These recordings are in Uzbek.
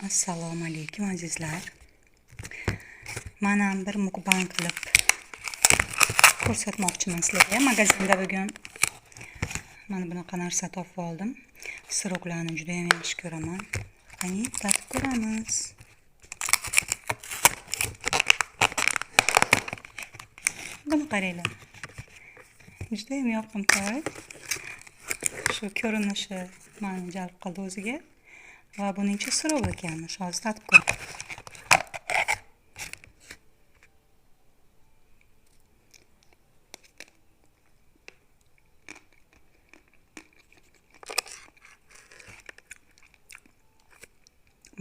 Assalomu alaykum azizlar. Mana bir mukbang qilib ko'rsatmoqchiman sizlarga. Magazinda bugun mana bunaqa narsa topib oldim. Siroklarni juda ham yaxshi ko'raman. Qani tatib ko'ramiz. Buni qaranglar. Juda ham yoqimtoy. Shu ko'rinishi meni jalb qildi o'ziga. Va buning ichi sirok ekanmish. Hozir tatib ko'raman.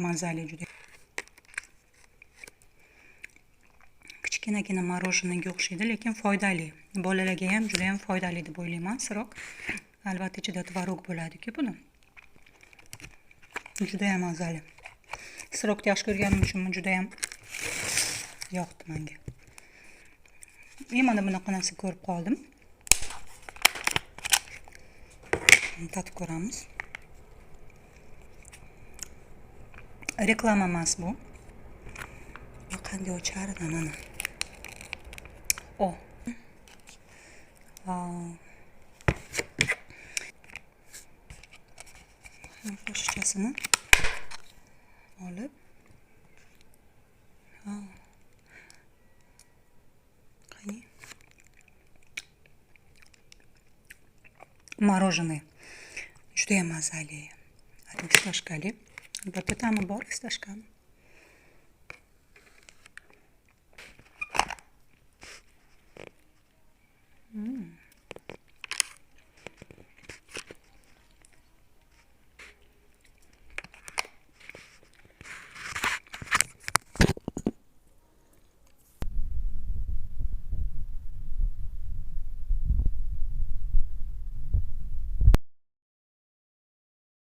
Mazali juda. Kichkinagina morojeniga o'xshaydi, lekin foydali. Bolalarga ham juda ham foydali deb o'ylayman sirok. Albatta ichida tvorog bo'ladi-ku buni. Juda ham mazali. Sirokni yaxshi ko'rganim uchun juda ham yoqdi menga. Mana bunaqa narsa ko'rib qoldim. Tatib ko'ramiz. Reklama emas bu. Qanday ochardi mana. Qo'shchasini olib. Qani. Мороженое. Juda ham mazali. Fistashkali. Albatta ta'mi bor fistashkani.